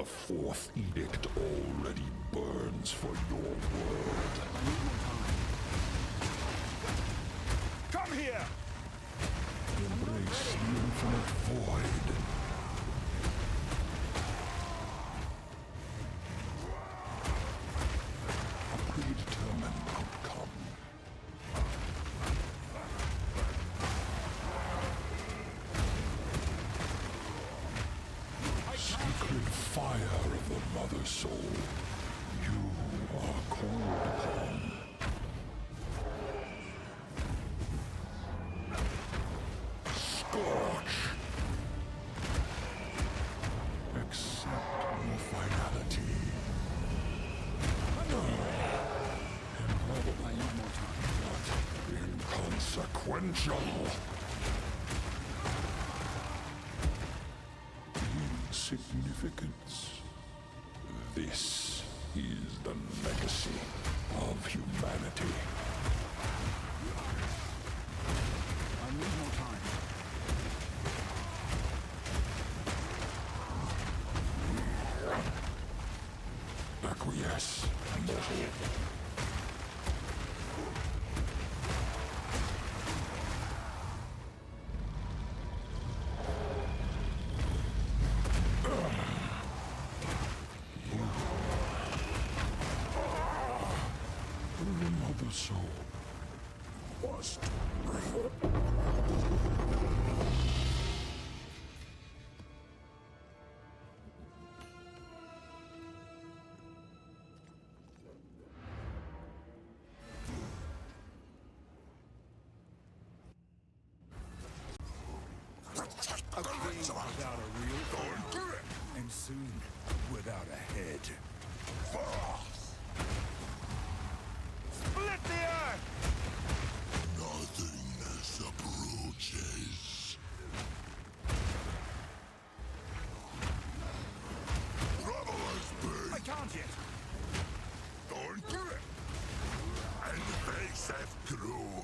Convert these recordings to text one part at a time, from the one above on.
The fourth edict already burns for your world. Come here! Embrace the infinite void. A predetermined outcome. Sacred fire of the Mother Soul, you are called upon. Scorch! Accept your finality. I need more time. Not inconsequential. Insignificance. This is the legacy of humanity. I need more time. Acquiesce, mortal. The Mother Soul must break. A king without a real crown, and soon without a head. Split the earth! Nothingness approaches. Revelers be! I can't yet. Don't do it! And they have grown.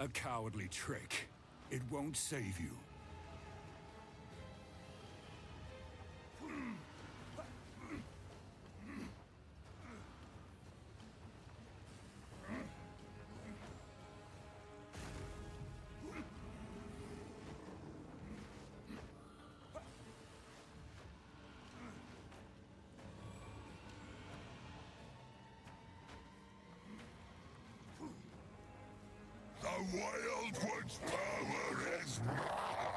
A cowardly trick. It won't save you. The Wild One's power is mine!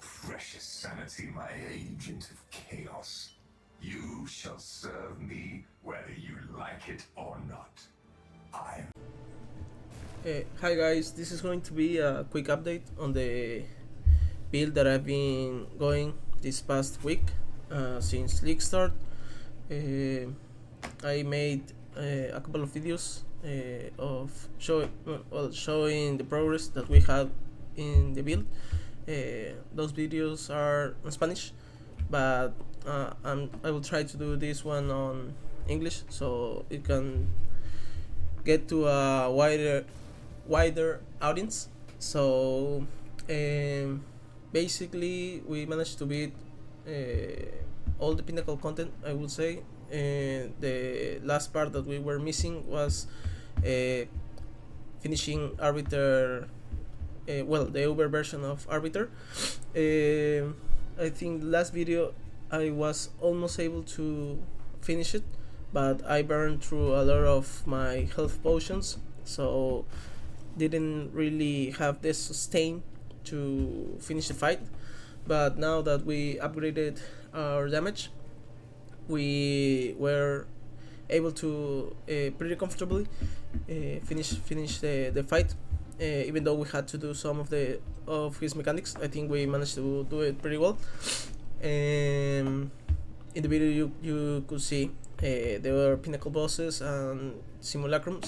precious sanity, my agent of chaos. You shall serve me whether you like it or not. Hi guys, this is going to be a quick update on the build that I've been going this past week since league start. I made a couple of videos of showing the progress that we had in the build. Those videos are in Spanish, but I will try to do this one on English so it can get to a wider audience. So basically we managed to beat all the pinnacle content, I would say. The last part that we were missing was finishing Arbiter, the Uber version of Arbiter. I think last video I was almost able to finish it, but I burned through a lot of my health potions, so didn't really have the sustain to finish the fight. But now that we upgraded our damage, we were able to pretty comfortably finish the fight. Even though we had to do some of his mechanics, I think we managed to do it pretty well. In the video you could see there were pinnacle bosses and simulacrum.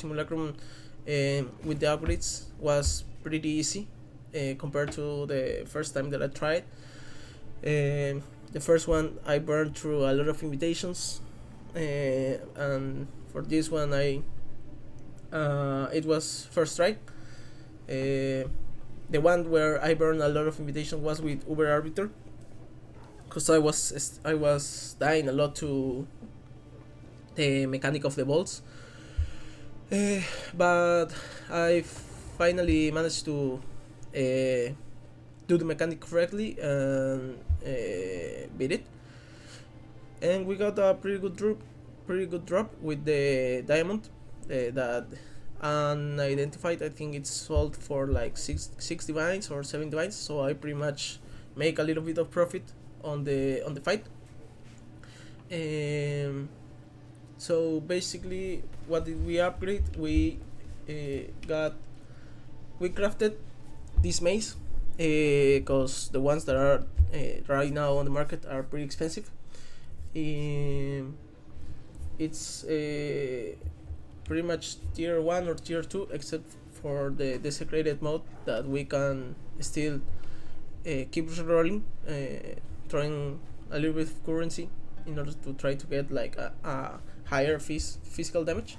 With the upgrades was pretty easy compared to the first time that I tried. The first one I burned through a lot of invitations, and for this one it was first try. The one where I burned a lot of invitations was with Uber Arbiter, because I was dying a lot to the mechanic of the bolts. But I finally managed to do the mechanic correctly and beat it, and we got a pretty good drop with the diamond that unidentified. I think it's sold for like 6 divines or 7 divines, so I pretty much make a little bit of profit on the fight. So basically, what did we upgrade? We crafted this mace, because the ones that are right now on the market are pretty expensive. It's pretty much tier 1 or tier 2, except for the desecrated mode that we can still keep rolling, throwing a little bit of currency in order to try to get like a higher physical damage.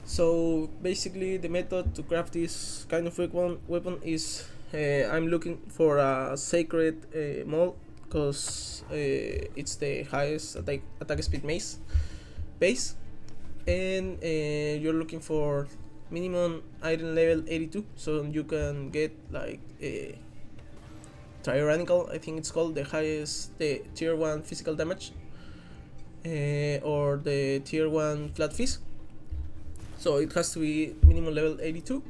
So basically the method to craft this kind of weapon is I'm looking for a sacred mold, because it's the highest attack speed mace base, and you're looking for minimum iron level 82, so you can get like a tyrannical, I think it's called, the tier 1 physical damage, or the tier 1 flat fist. So it has to be minimum level 82,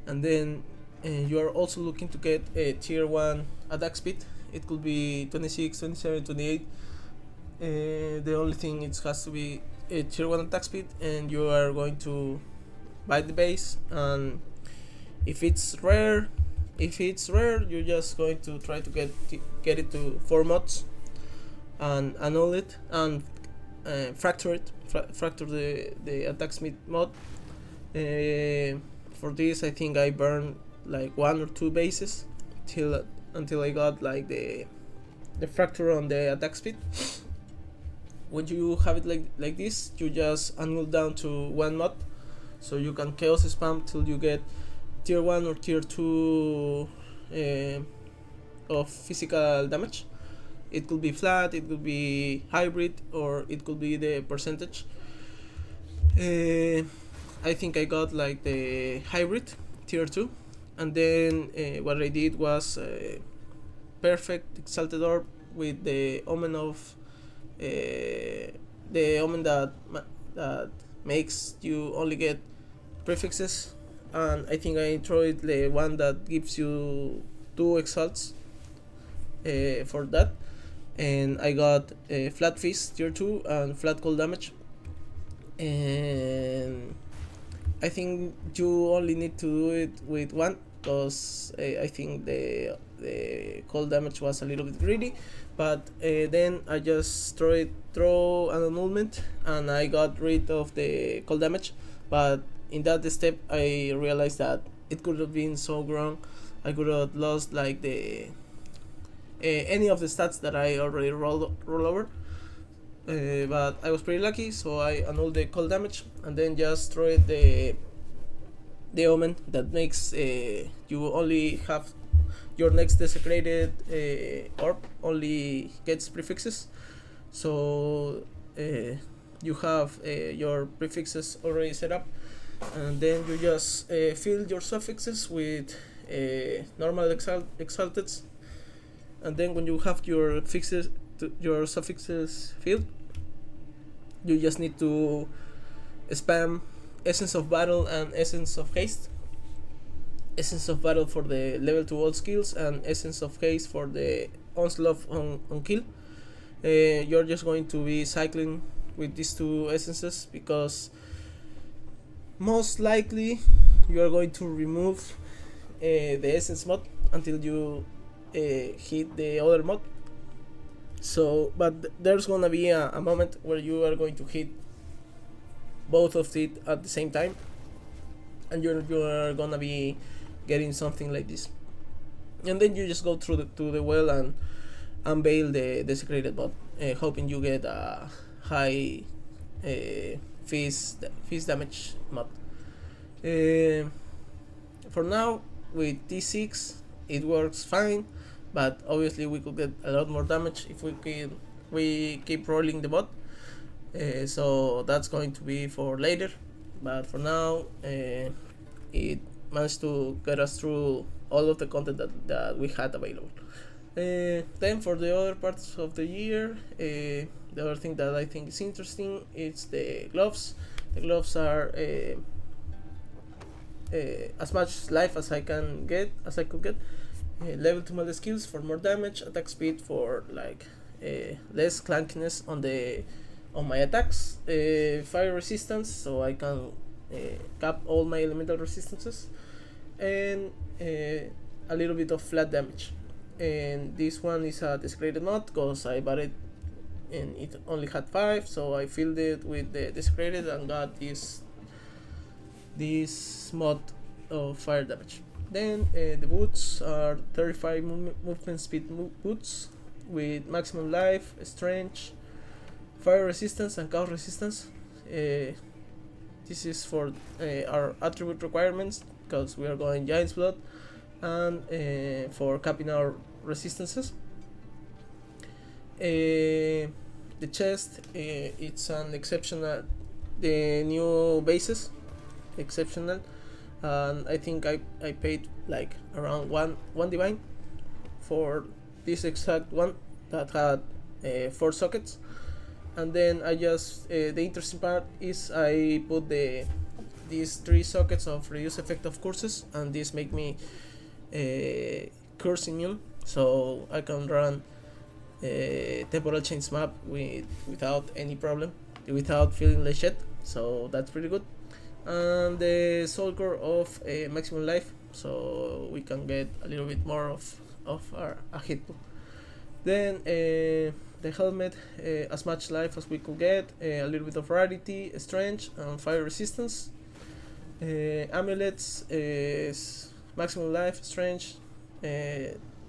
and then you are also looking to get a tier 1 attack speed. It could be 26, 27, 28. The only thing, it has to be a tier 1 attack speed, and you are going to buy the base, and if it's rare, you're just going to try to get it to 4 mods and annul it and fracture the attack speed mod. For this, I think I burned like 1 or 2 bases until I got like the fracture on the attack speed. When you have it like this, you just annul down to 1 mod, so you can chaos spam till you get tier 1 or tier 2 of physical damage. It could be flat, it could be hybrid, or it could be the percentage. I think I got like the hybrid tier 2, and then what I did was perfect exalted orb with the omen of the omen that makes you only get prefixes and I think I tried the one that gives you 2 exalts for that, and I got flat fist tier 2 and flat cold damage. And I think you only need to do it with one, because I think the cold damage was a little bit greedy. But then I just throw an annulment, and I got rid of the cold damage. But in that step, I realized that it could have been so wrong. I could have lost like the any of the stats that I already roll over. But I was pretty lucky, so I annulled the cold damage and then just throw it the omen that makes you only have your next desecrated orb only gets prefixes. So you have your prefixes already set up, and then you just fill your suffixes with normal exalted, and then when you have your suffixes filled, you just need to spam Essence of Battle and Essence of Haste. Essence of Battle for the level 2 all skills, and Essence of Haste for the onslaught on kill. You're just going to be cycling with these 2 essences, because most likely you are going to remove the essence mod until you hit the other mod. So, but there's gonna be a moment where you are going to hit both of it at the same time, and you're gonna be getting something like this. And then you just go through to the well and unveil the desecrated bot, hoping you get a high fist damage mod. For now, with T6 it works fine, but obviously we could get a lot more damage if we keep rolling the bot. So that's going to be for later, but for now it managed to get us through all of the content that we had available. Then for the other parts of the year, the other thing that I think is interesting is the gloves. The gloves are as much life as I could get. Level 2 melee skills for more damage, attack speed for like less clunkiness on my attacks, fire resistance so I can cap all my elemental resistances, and a little bit of flat damage. And this one is a desecrated mod because I bought it and it only had 5, so I filled it with the desecrated and got this mod of fire damage. Then the boots are 35 movement speed boots with maximum life, strength, fire resistance and chaos resistance. This is for our attribute requirements because we are going Giant's Blood, and for capping our resistances. The chest, it's an exceptional, the new bases, exceptional, and I think I paid like around one divine for this exact one that had 4 sockets. And then I just the interesting part is I put these 3 sockets of reduce effect of curses, and this make me curse immune, so I can run temporal chains map without any problem, without feeling like shit. So that's pretty good. And the soul core of maximum life, so we can get a little bit more of a hit pool. Then the helmet, as much life as we could get, a little bit of rarity, strength, and fire resistance. Amulets is maximum life, strength,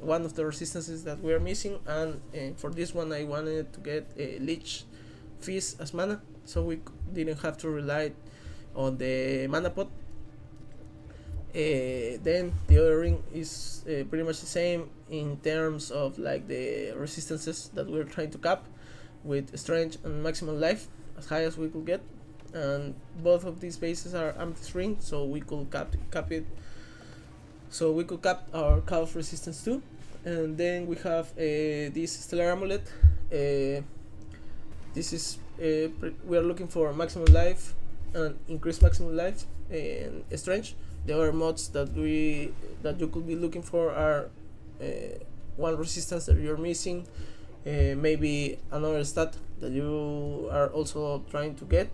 one of the resistances that we are missing, and for this one I wanted to get a Lich Fizz as mana, so we didn't have to rely on the mana pot. Then the other ring is pretty much the same in terms of like the resistances that we're trying to cap, with strength and maximum life as high as we could get, and both of these bases are amethyst ring, so we could cap it, so we could cap our chaos resistance too. And then we have this stellar amulet. This is we are looking for maximum life and increased maximum life and strength, the other mods that you could be looking for are one resistance that you're missing, maybe another stat that you are also trying to get,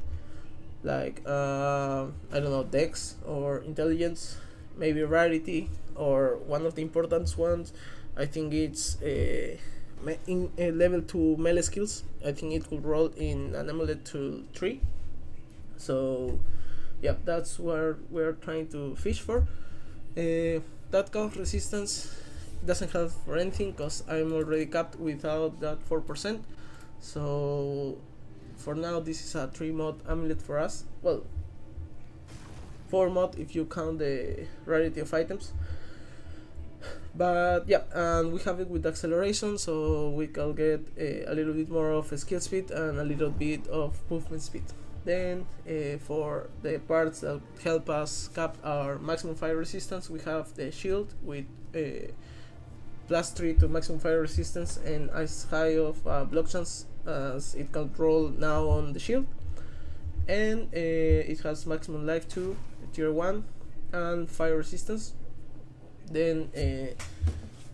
like I don't know, dex or intelligence, maybe rarity, or one of the important ones. I think it's in level 2 melee skills. I think it could roll in an amulet to 3. So yeah, that's where we're trying to fish for. That count resistance doesn't help for anything because I'm already capped without that 4%. So for now, this is a 3 mod amulet for us. Well, 4 mod if you count the rarity of items. But yeah, and we have it with acceleration, so we can get a little bit more of a skill speed and a little bit of movement speed. Then for the parts that help us cap our maximum fire resistance, we have the shield with +3 to maximum fire resistance and as high of block chance as it can roll now on the shield. And it has maximum life 2, tier 1, and fire resistance. Then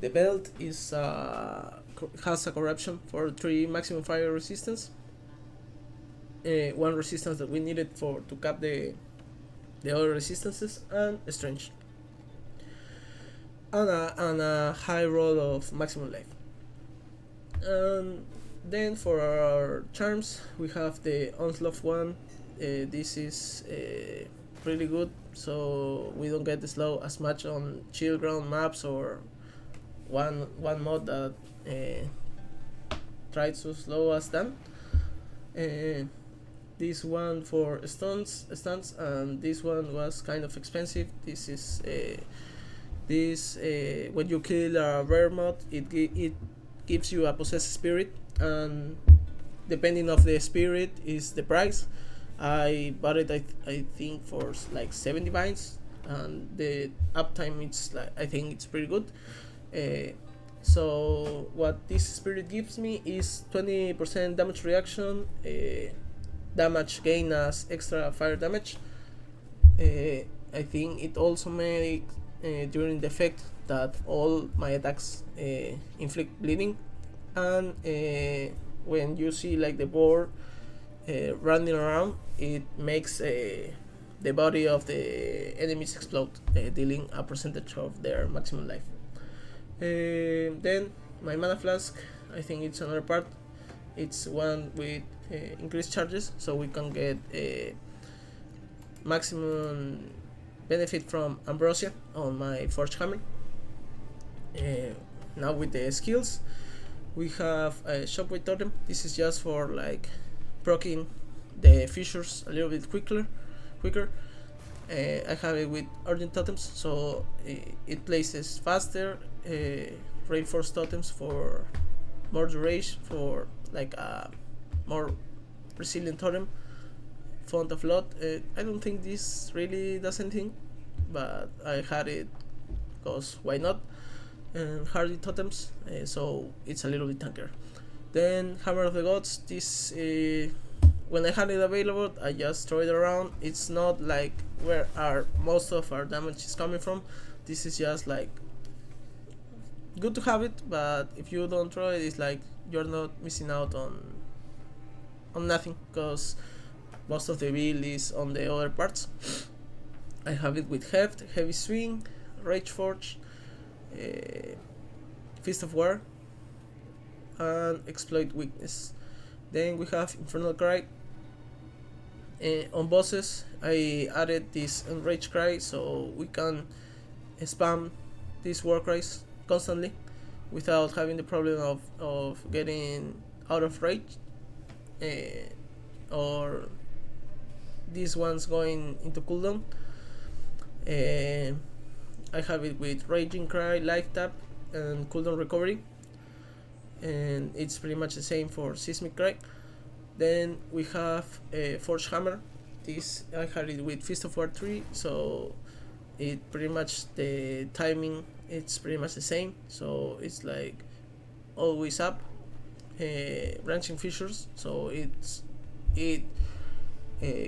the belt is has a corruption for 3 maximum fire resistance, 1 resistance that we needed to cap the other resistances, and strange, and a high roll of maximum life. And then for our charms, we have the onslaught one. This is really good, so we don't get slow as much on chill ground maps or one mod that tries to slow us down. This one for stunts, and this one was kind of expensive. This is when you kill a rare mod, it gives you a possessed spirit, and depending of the spirit is the price. I bought it I think for like 70 vines, and the uptime it's like, I think it's pretty good. So what this spirit gives me is 20% damage reaction, damage gain as extra fire damage. I think it also makes during the effect that all my attacks inflict bleeding, and when you see like the board running around, it makes the body of the enemies explode, dealing a percentage of their maximum life. Then my mana flask, I think it's another part. It's one with increased charges, so we can get a maximum benefit from ambrosia on my forge hammer. Now with the skills, we have a shockwave totem. This is just for like proccing the fissures a little bit quicker. I have it with urgent totems, so it places faster. Reinforced totems for more duration, for like a more resilient totem. Font of lot. I don't think this really does anything, but I had it because why not? And hardy totems, so it's a little bit tankier. Then Hammer of the Gods. This when I had it available, I just throw it around. It's not like where most of our damage is coming from. This is just like good to have it, but if you don't throw it, it's like you're not missing out on nothing, because most of the build is on the other parts. I have it with Heft, Heavy Swing, Rage Forge, Fist of War, and Exploit Weakness. Then we have Infernal Cry. On bosses, I added this Enraged Cry, so we can spam these war cries constantly without having the problem of getting out of rage, or these ones going into cooldown. I have it with Raging Cry, Life Tap, and Cooldown Recovery, and it's pretty much the same for Seismic Cry. Then we have a Forge Hammer. This I had it with Fist of War 3, so it pretty much the timing it's pretty much the same, so it's like always up, branching fissures, so it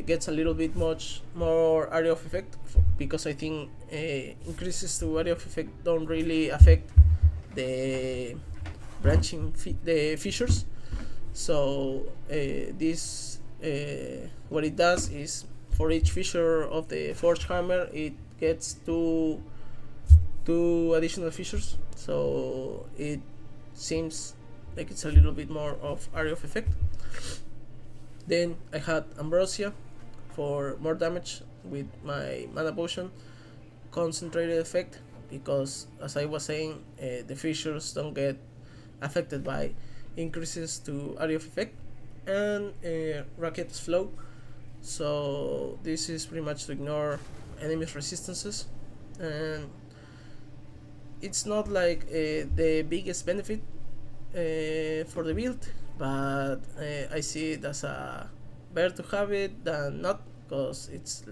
gets a little bit much more area of effect, because I think increases to area of effect don't really affect the the fissures. So this what it does is for each fissure of the forged hammer it gets two additional fissures, so it seems like it's a little bit more of area of effect. Then I had Ambrosia for more damage with my mana potion concentrated effect, because as I was saying, the fissures don't get affected by increases to area of effect. And Rocket's Flow, so this is pretty much to ignore enemies' resistances, and it's not like the biggest benefit for the build, but I see it as a better to have it than not, because it's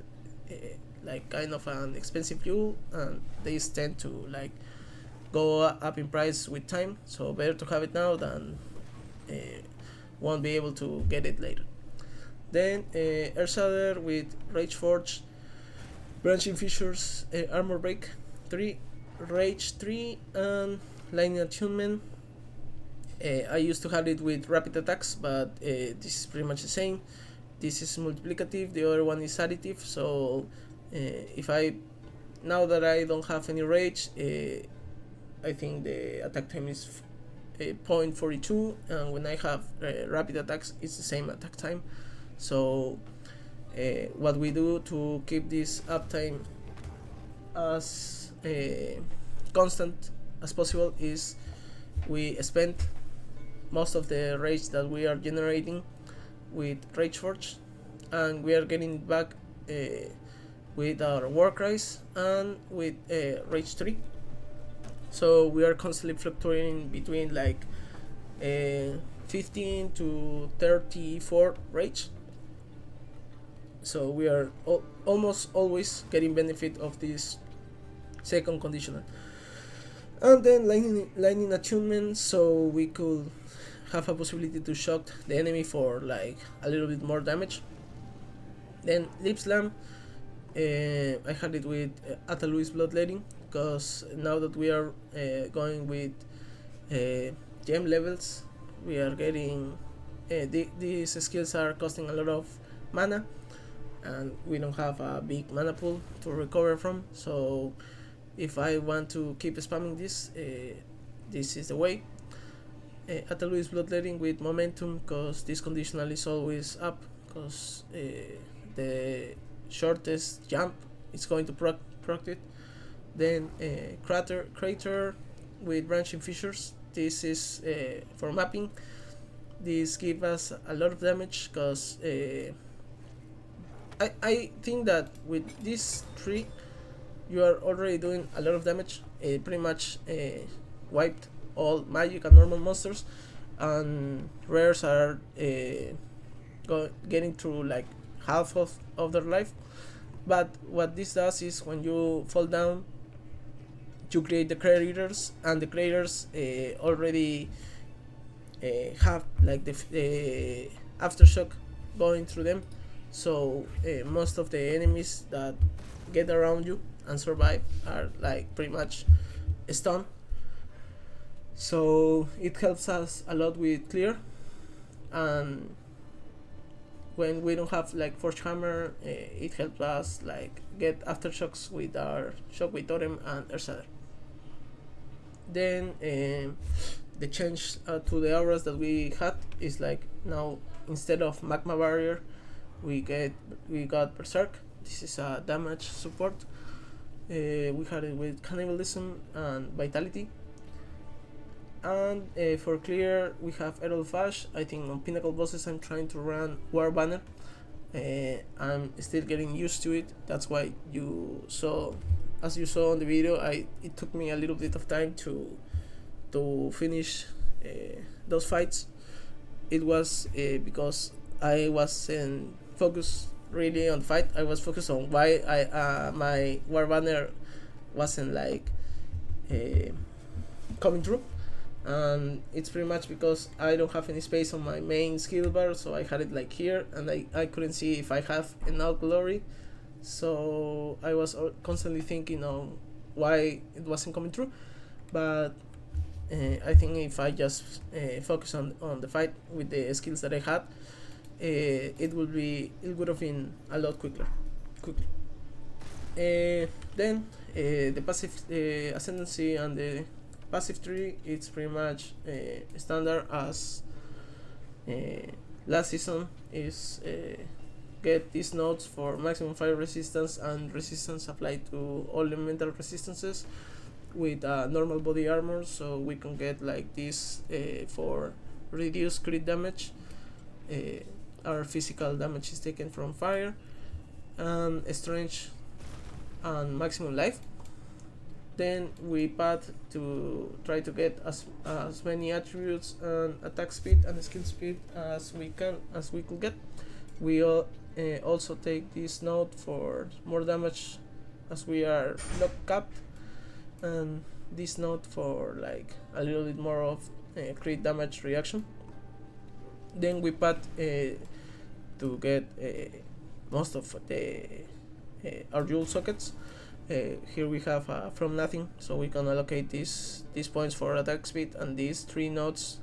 like kind of an expensive fuel and these tend to like go up in price with time, so better to have it now than won't be able to get it later. Then Earthshatter with Rage Forge, Branching Fissures, Armor Break 3, Rage 3, and Lightning Attunement. I used to have it with Rapid Attacks, but this is pretty much the same. This is multiplicative, the other one is additive, so if I, now that I don't have any rage, I think the attack time is 0.42, and when I have rapid attacks it's the same attack time. So what we do to keep this uptime as constant as possible is we spend most of the rage that we are generating with Rage Forge, and we are getting it back with our War Cries and with Rage 3. So we are constantly fluctuating between like 15 to 34 rage. So we are almost always getting benefit of this second conditional. And then lightning attunement, so we could have a possibility to shock the enemy for like a little bit more damage. Then Lip Slam, I had it with Atalui's Bloodletting, because now that we are going with gem levels, we are getting these skills are costing a lot of mana, and we don't have a big mana pool to recover from. So if I want to keep spamming this, this is the way. Atalui's Bloodletting with Momentum, because this conditional is always up, because the shortest jump is going to proc it. Then Crater with Branching Fissures, this is for mapping. This gives us a lot of damage, because I think that with this tree you are already doing a lot of damage. Pretty much wiped all magic and normal monsters, and rares are getting through like half of their life. But what this does is when you fall down, you create the craters, and the craters already have like the aftershock going through them. So most of the enemies that get around you and survive are like pretty much stunned. So it helps us a lot with clear, and when we don't have like Forge Hammer, it helps us like get aftershocks with our Shockwave Totem and Earthshatter. Then the change to the auras that we had is like now instead of Magma Barrier, we got Berserk. This is a damage support. We had it with Cannibalism and Vitality. And for clear we have Herald Fash. I think on Pinnacle bosses I'm trying to run War Banner. I'm still getting used to it. That's why you saw, as you saw on the video, it took me a little bit of time to finish those fights. It was because I wasn't focused really on the fight. I was focused on why my War Banner wasn't like coming through. And it's pretty much because I don't have any space on my main skill bar, so I had it like here, and I couldn't see if I have enough glory so I was constantly thinking on why it wasn't coming through. But I think if I just focus on the fight with the skills that I had, it would have been a lot quickly. Then the passive ascendancy and the passive tree, it's pretty much standard as last season. Is get these nodes for maximum fire resistance and resistance applied to all elemental resistances with normal body armor, so we can get like this for reduced crit damage. Our physical damage is taken from fire, and strength and maximum life. Then we path to try to get as many attributes and attack speed and skill speed as we could get. We also take this node for more damage as we are lock capped, and this node for like a little bit more of crit damage reaction. Then we path to get most of the our dual sockets. Here we have from nothing, so we can allocate these points for attack speed, and these 3 nodes,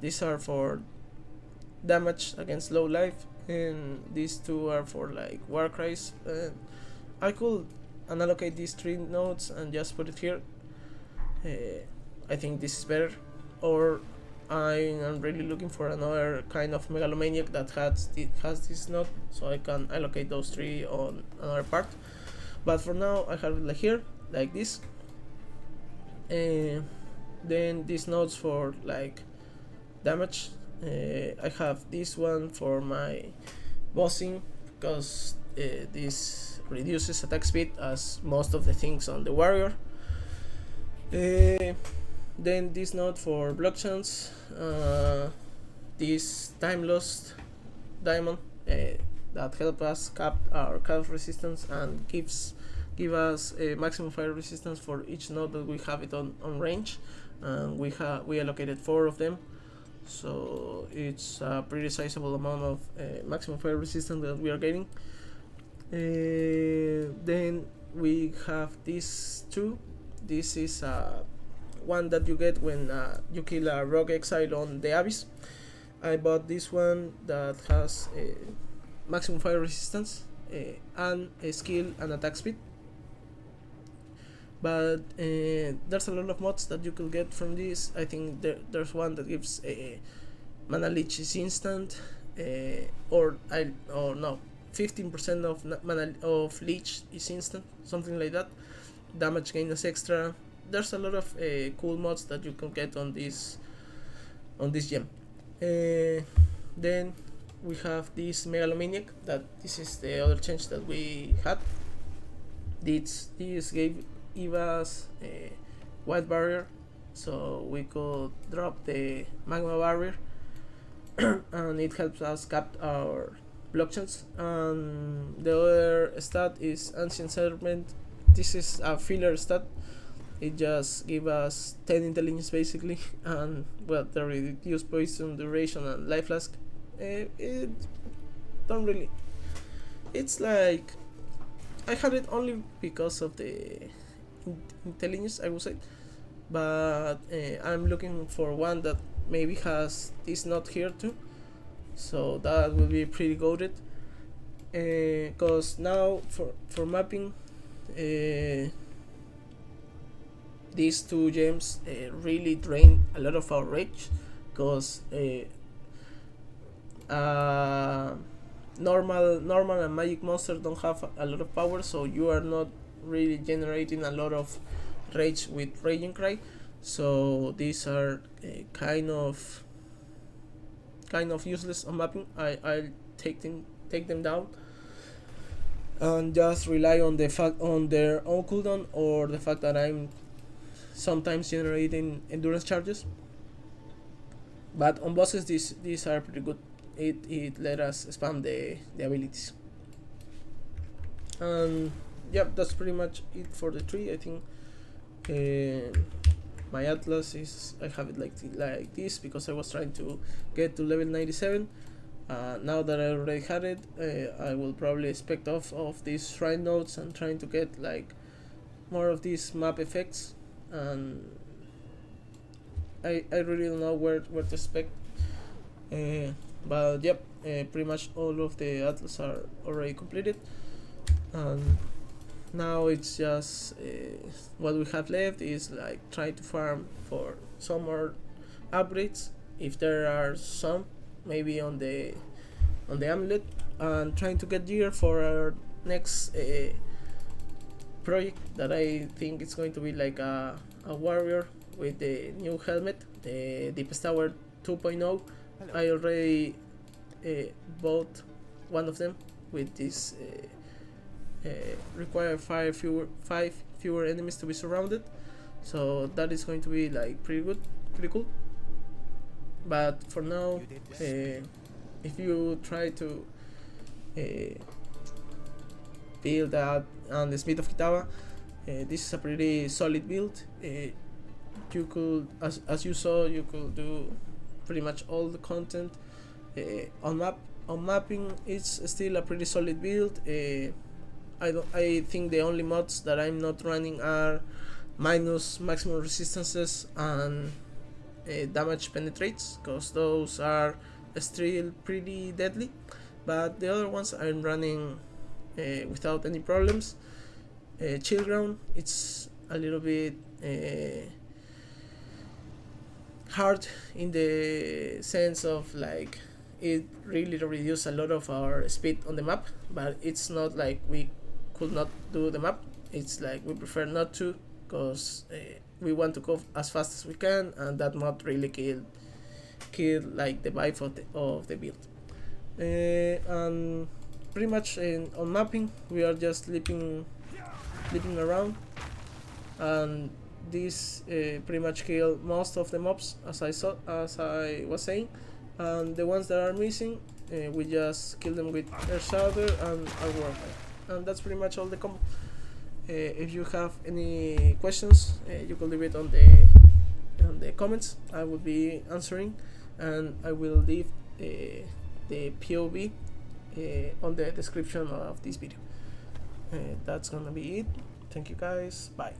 these are for damage against low life, and these 2 are for like war cries. I could unallocate these 3 nodes and just put it here. I think this is better, or I am really looking for another kind of megalomaniac that has this node, so I can allocate those 3 on another part. But for now I have it like here, like this. Then these nodes for like damage. I have this one for my bossing, because this reduces attack speed as most of the things on the warrior. Then this node for block chance, this time lost diamond that help us cap our card resistance and give us a maximum fire resistance for each node that we have it on range, and we allocated 4 of them, so it's a pretty sizable amount of maximum fire resistance that we are getting. Then we have these 2. This is one that you get when you kill a rogue exile on the abyss. I bought this one that has maximum fire resistance and a skill and attack speed. But there's a lot of mods that you could get from this. I think there's one that gives mana leech is instant, or no, 15% of mana of leech is instant, something like that. Damage gain is extra. There's a lot of cool mods that you can get on this gem. Then we have this megalomaniac, that this is the other change that we had. This gave us a white barrier, so we could drop the magma barrier and it helps us cap our block chance. And the other stat is ancient settlement. This is a filler stat. It just gives us 10 intelligence basically, and well, the reduced poison duration and life flask. It don't really. It's like I had it only because of the intelligence, I would say, but I'm looking for one that maybe has this not here too, so that will be pretty goated. Because now for mapping, these 2 gems really drain a lot of our rage, because normal and magic monsters don't have a lot of power, so you are not really generating a lot of rage with Raging Cry. So these are kind of useless on mapping. I'll take them down and just rely on the fact on their own cooldown, or the fact that I'm sometimes generating endurance charges. But on bosses, these are pretty good. It let us spam the abilities. And yep, that's pretty much it for the tree. I think my atlas is, I have it like this because I was trying to get to level 97, Now that I already had it, I will probably expect off of these shrine nodes and trying to get like more of these map effects, and I really don't know where to expect. But yep, pretty much all of the atlas are already completed, and now it's just what we have left is like try to farm for some more upgrades if there are some, maybe on the amulet, and trying to get gear for our next project that I think it's going to be like a warrior with the new helmet, the Deepest Tower 2.0. I already bought one of them with this require five fewer enemies to be surrounded, so that is going to be like pretty cool. But for now, if you try to build that on the Smith of Kitava, this is a pretty solid build. You could, as you saw, you could do pretty much all the content on mapping. It's still a pretty solid build. I think the only mods that I'm not running are minus maximum resistances and damage penetrates, because those are still pretty deadly, but the other ones I'm running without any problems. Chill ground, it's a little bit hard in the sense of like it really reduces a lot of our speed on the map, but it's not like we could not do the map. It's like we prefer not to, because we want to go as fast as we can, and that mod really killed like the vibe of the build. And pretty much on mapping we are just leaping around, and this pretty much kill most of the mobs, as I was saying, and the ones that are missing we just kill them with air shoulder and our warfare, and that's pretty much all the combo. If you have any questions, you can leave it on the comments. I will be answering, and I will leave the POV on the description of this video. That's gonna be it. Thank you guys. Bye.